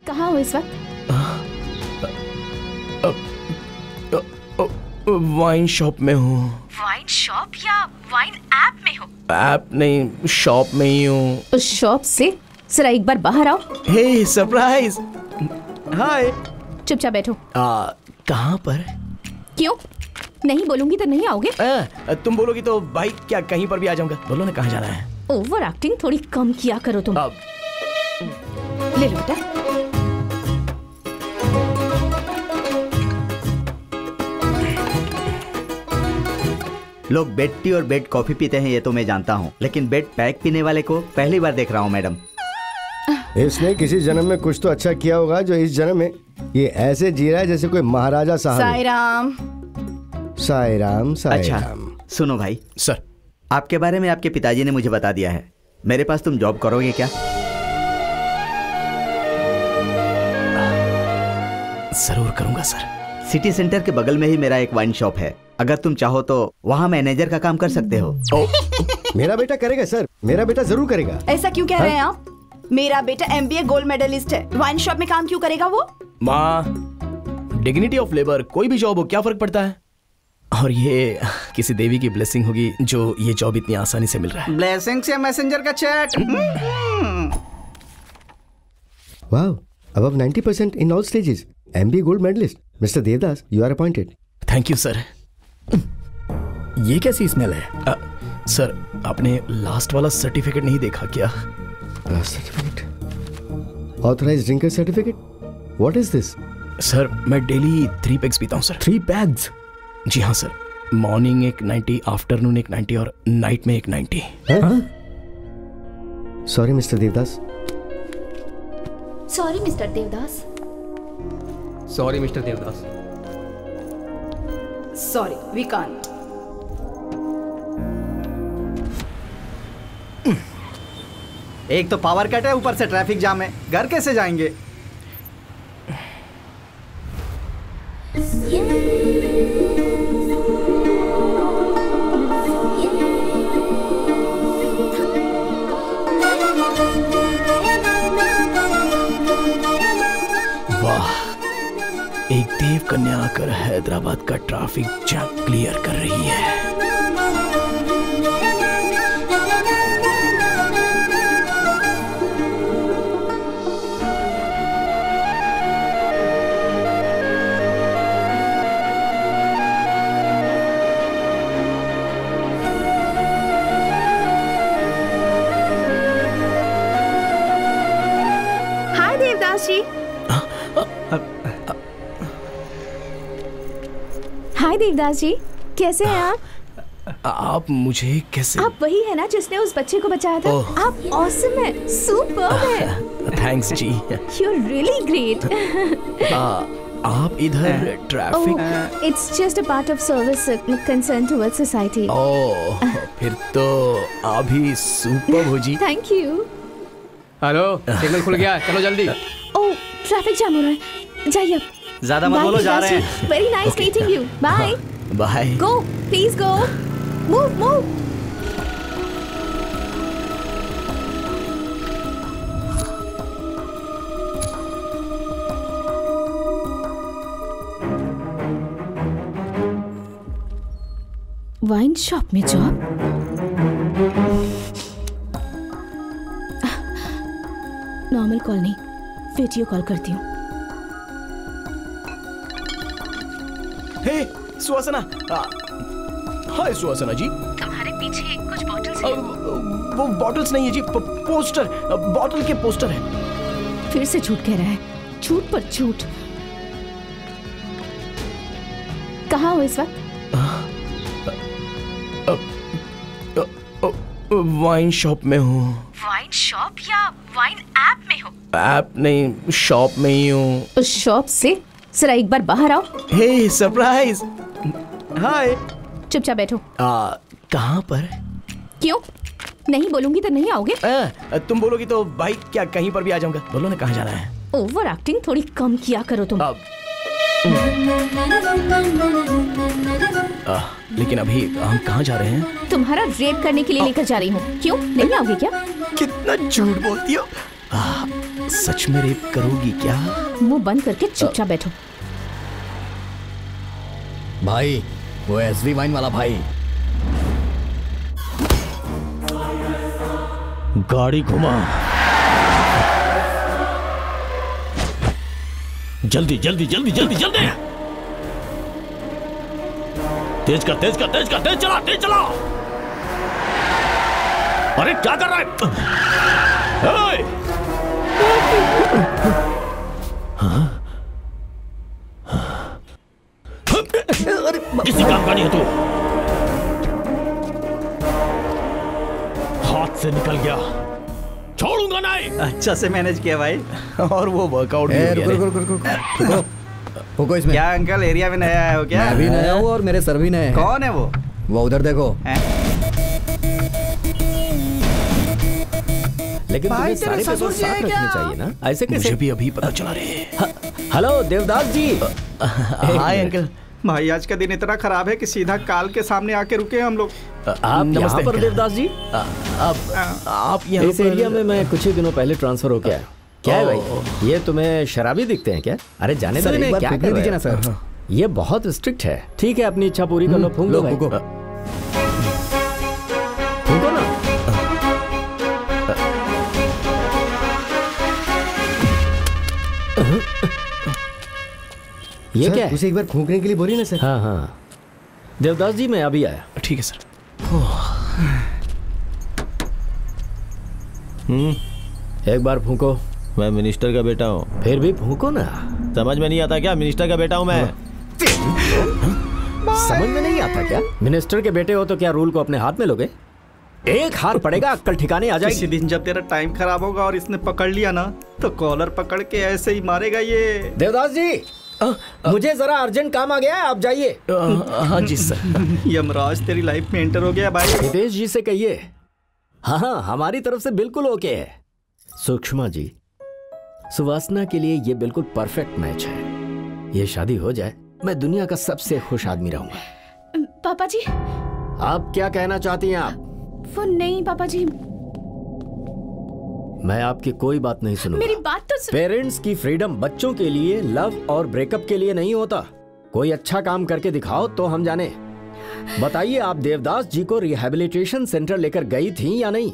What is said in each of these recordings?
कहाँ हो इस वक्त? वाइन शॉप में हूँ। वाइन शॉप या वाइन ऐप में हो? ऐप नहीं, शॉप में ही हूँ। उस शॉप से जरा एक बार बाहर आओ। हे सरप्राइज। हाय। चुपचाप बैठो। कहाँ पर? क्यों? नहीं बोलूंगी तो नहीं आओगे? तुम बोलोगी तो भाई क्या कहीं पर भी आ जाऊंगा। बोलो ना कहाँ जाना है। ओवर एक्टिंग थोड़ी कम किया करो तुम। ले लो बेटा। लोग बेड टी और बेड कॉफी पीते हैं ये तो मैं जानता हूँ, लेकिन बेड पैक पीने वाले को पहली बार देख रहा हूँ मैडम। इसने किसी जन्म में कुछ तो अच्छा किया होगा जो इस जन्म में ये ऐसे जी रहा है जैसे कोई महाराजा साहब। साईराम। साईराम साईराम। अच्छा सुनो भाई। सर, आपके बारे में आपके पिताजी ने मुझे बता दिया है। मेरे पास तुम जॉब करोगे क्या? जरूर करूंगा सर। सिटी सेंटर के बगल में ही मेरा एक वाइन शॉप है। अगर तुम चाहो तो वहाँ मैनेजर का काम कर सकते हो। मेरा बेटा करेगा सर, मेरा बेटा जरूर करेगा। ऐसा क्यों कह रहे हैं आप? मेरा बेटा MBA गोल्ड मेडलिस्ट है, वाइन शॉप में काम क्यों करेगा वो? माँ, डिग्निटी ऑफ लेबर, कोई भी जॉब हो क्या फर्क पड़ता है। और ये किसी देवी की ब्लेसिंग होगी जो ये जॉब इतनी आसानी से मिल रहा है। ब्लेसिंग से मैसेंजर का chat. Wow, above 90% in all stages. MBA gold medalist. Mr. Devdas, you are appointed. Thank you sir. ये कैसी स्मेल है? सर, आपने लास्ट वाला सर्टिफिकेट नहीं देखा क्या? Last certificate. Authorized drinker certificate. What is this? Sir, मैं डेली 3 पैग्स पीता हूँ सर। 3 bags? जी हाँ सर। मॉर्निंग एक 90, आफ्टरनून एक 90 और नाइट में एक 90। Sorry, Mr. Devdas. Sorry mister Devdas. Sorry mister Devdas. Sorry, we can't. एक तो पावर कट है, ऊपर से ट्रैफिक जाम है। घर कैसे जाएंगे? वाह, एक देव कन्या आकर हैदराबाद का ट्रैफिक जैम क्लियर कर रही है। हाय देवदास जी। हाय देवदास जी, कैसे हैं आप? आप मुझे कैसे? आप वही है ना जिसने उस बच्चे को बचाया था? आप ऑसम है, सुपर्ब है। Thanks ji. You're really great. आप इधर traffic? It's just a part of service concern towards society. Oh, फिर तो आप ही सुपर्ब हो जी। Thank you. हेलो, सिग्नल खुल गया, चलो जल्दी। ओह, ट्रैफिक जाम हो रहा है, जाइए। ज्यादा मत बोलो, जा रहे हैं। Very nice meeting you. Bye. Bye. Go, please go. Move, move. Wine shop में जॉब? नॉर्मल कॉल नहीं, वीडियो कॉल करती हूँ। हे सुहासना। हाय सुहासना जी। तुम्हारे पीछे कुछ बॉटल्स वो बॉटल्स नहीं है जी, पोस्टर, बॉटल के पोस्टर है। फिर से झूठ कह रहा है, झूठ पर झूठ। कहाँ हो इस वक्त? वाइन शॉप में हूँ। वाइन शॉप या वाइन ऐप में हो? ऐप नहीं, शॉप में ही हूँ। उस शॉप से जरा एक बार बाहर आओ। हे सरप्राइज। हाय। चुपचाप बैठो। कहाँ पर? क्यों? नहीं बोलूंगी तो नहीं आओगे? तुम बोलोगी तो भाई क्या कहीं पर भी आ जाऊंगा। बोलो ना कहाँ जाना है। ओवर एक्टिंग थोड़ी कम किया करो तुम। लेकिन अभी हम कहाँ जा रहे हैं? तुम्हारा रेप करने के लिए लेकर जा रही हूँ। क्यों? नहीं आओगे क्या? कितना झूठ बोलती हो। सच में रेप करोगी क्या? मुंह बंद करके चुपचाप बैठो। भाई वो एसवी वाइन वाला भाई। गाड़ी घुमा। जल्दी जल्दी जल्दी जल्दी जल्दी। तेज कर तेज कर तेज कर, तेज चला तेज चला। अरे क्या कर रहा है? किसी काम का नहीं है तू। हाथ से निकल गया, छोड़ूंगा नहीं। अच्छा से मैनेज किया भाई। और वो वर्कआउट भी हो गया। रुको फूको इसमें। क्या अंकल एरिया में नया आया हो क्या? मैं भी नया हूँ और मेरे सर भी नए हैं। कौन है वो? वो उधर देखो। लेकिन भाई, तुम्हें सारे तेरे पेपर ससुर जी साथ है रखने क्या? चाहिए ना, ऐसे कैसे? मुझे भी अभी पता चला रे। Hello Devdas ji. Hi uncle. भाई आज का दिन इतना खराब है कि सीधा काल के सामने आके रुके हम लोग। आप यहाँ पर देवदास जी? आप यहाँ इस एरिया में मैं कुछ ही दिनों पहले ट्रांसफर हो गया। क्या है भाई, ये तुम्हें शराबी दिखते हैं क्या? अरे जाने दो, एक बार क्या कर दीजिए ना सर। ये बहुत स्ट्रिक्ट है। ठीक है, अपनी इच्छा पूरी कर लो। फूंक लो भाई। फूंको ना। ये क्या है? उसे एक बार फूंकने के लिए बोलिए ना सर। हाँ हाँ देवदास जी, मैं अभी आया। ठीक है सर। एक बार फूंको। मैं मिनिस्टर का बेटा हूँ। फिर भी फूंको ना। समझ में नहीं आता क्या? मिनिस्टर का बेटा हूँ मैं। समझ में नहीं आता क्या? मिनिस्टर के बेटे हो तो क्या रूल को अपने हाथ में लोगे? एक हाथ पड़ेगा, अक्कल ठिकाने आ जाएगी। किसी दिन जब तेरा टाइम खराब होगा और इसने पकड़ लिया ना, तो कॉलर पकड़ के ऐसे ही मारेगा ये। देवदास जी, मुझे जरा अर्जेंट काम आ गया है, आप जाइए। हाँ जी सर। यमराज तेरी लाइफ में एंटर हो गया भाई। हितेश जी से कहिए, हाँ हमारी तरफ से बिल्कुल ओके है। सूक्ष्मा जी, सुवासना के लिए ये बिल्कुल परफेक्ट मैच है। ये शादी हो जाए, मैं दुनिया का सबसे खुश आदमी रहूंगा। पापा जी। आप क्या कहना चाहती हैं आप? वो नहीं पापा जी। मैं आपकी कोई बात नहीं सुनूंगा। मेरी बात तो पेरेंट्स की फ्रीडम बच्चों के लिए लव और ब्रेकअप के लिए नहीं होता। कोई अच्छा काम करके दिखाओ तो हम जाने। बताइए, आप देवदास जी को रिहैबिलिटेशन सेंटर लेकर गई थी या नहीं?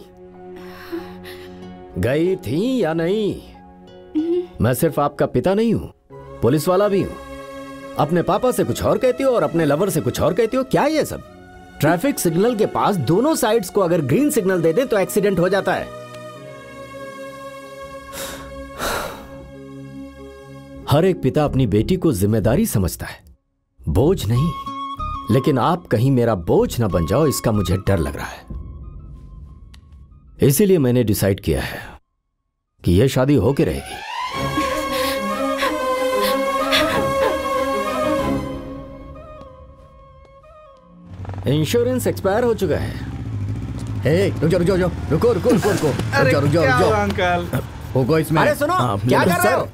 गई थी या नहीं? मैं सिर्फ आपका पिता नहीं हूं, पुलिस वाला भी हूं। अपने पापा से कुछ और कहती हो और अपने लवर से कुछ और कहती हो। क्या ये सब? ट्रैफिक सिग्नल के पास दोनों साइड्स को अगर ग्रीन सिग्नल दे दे तो एक्सीडेंट हो जाता है। हर एक पिता अपनी बेटी को जिम्मेदारी समझता है, बोझ नहीं। लेकिन आप कहीं मेरा बोझ ना बन जाओ, इसका मुझे डर लग रहा है। इसीलिए मैंने डिसाइड किया है कि यह शादी होके रहेगी। इंश्योरेंस एक्सपायर हो चुका है। रुको रुको रुको रुको रुको रुको रुको अरे रुको रुको क्या रुको हुआ अंकल? रुको इसमें। अरे सुनो, क्या कर रहे हो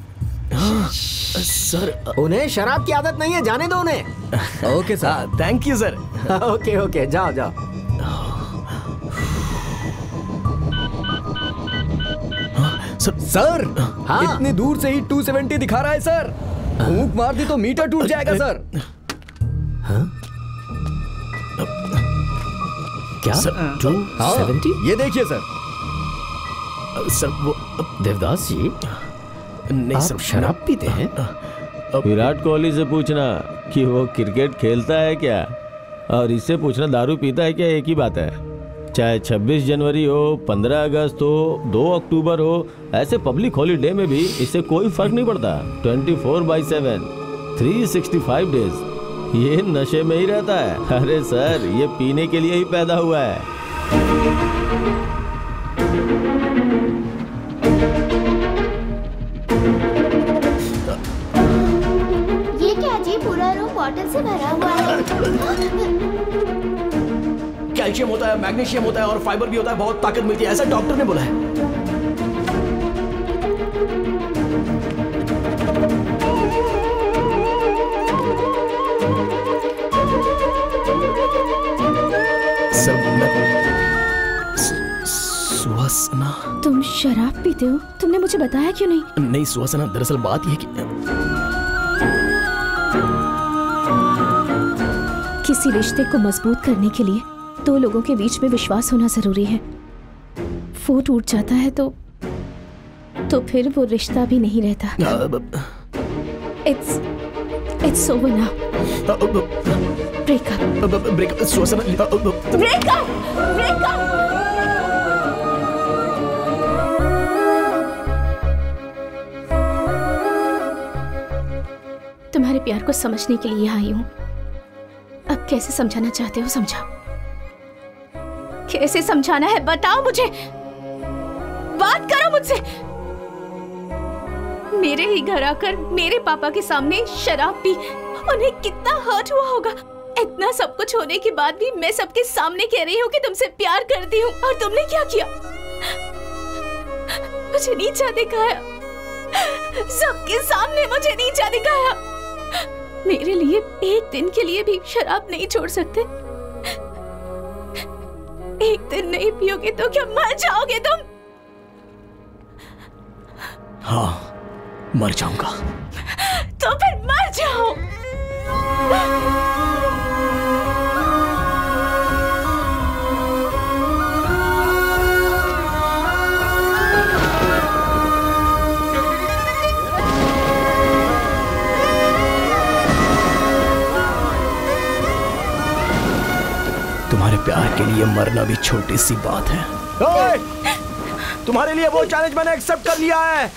सर? उन्हें शराब की आदत नहीं है, जाने दो उन्हें। Okay sir. Thank you sir. Okay okay, जाओ जाओ। सर हाँ? इतनी दूर से ही 270 दिखा रहा है सर। फूंक मार दी तो मीटर टूट जाएगा सर। क्या? सर, 270? ये देखिए सर। सर वो देवदास जी, नहीं आप सर, शराब पीते हैं? विराट कोहली से पूछना कि वो क्रिकेट खेलता है क्या, और इससे पूछना दारू पीता है क्या, एक ही बात है। चाहे 26 जनवरी हो, 15 अगस्त हो, 2 अक्टूबर हो, ऐसे पब्लिक हॉलीडे में भी इससे कोई फर्क नहीं पड़ता। 24/7 365 डेज ये नशे में ही रहता है। अरे सर, ये पीने के लिए ही पैदा हुआ है। ये क्या जी, पूरा रूम बॉटल से भरा हुआ है। कैल्शियम होता है, मैग्नीशियम होता है और फाइबर भी होता है, बहुत ताकत मिलती है, ऐसा डॉक्टर ने बोला है। सुहासना, तुम शराब पीते हो? तुमने मुझे बताया क्यों नहीं? नहीं सुहासना, दरअसल बात यह है कि किसी रिश्ते को मजबूत करने के लिए दो लोगों के बीच में विश्वास होना जरूरी है। वो टूट जाता है तो फिर वो रिश्ता भी नहीं रहता। It's over now. Break up. सुहासना, Break up. तुम्हारे प्यार को समझने के लिए आई हूं। अब कैसे समझाना चाहते हो समझाओ। कैसे समझाना है बताओ मुझे। बात करो मुझसे। मेरे ही घर आकर मेरे पापा के सामने शराब पी, उन्हें कितना हर्ट हुआ होगा। इतना सब कुछ होने के बाद भी मैं सबके सामने कह रही हूँ कि तुमसे प्यार करती हूँ, और तुमने क्या किया? मुझे नीचा दिखाया, सबके सामने मुझे नीचा दिखाया। मेरे लिए एक दिन के लिए भी शराब नहीं छोड़ सकते? एक दिन नहीं पियोगे तो क्या मर जाओगे तुम? हाँ, मर जाऊंगा। तो फिर मर जाओ। तुम्हारे प्यार के लिए मरना भी छोटी सी बात है। तुम्हारे लिए वो चैलेंज मैंने एक्सेप्ट कर लिया है।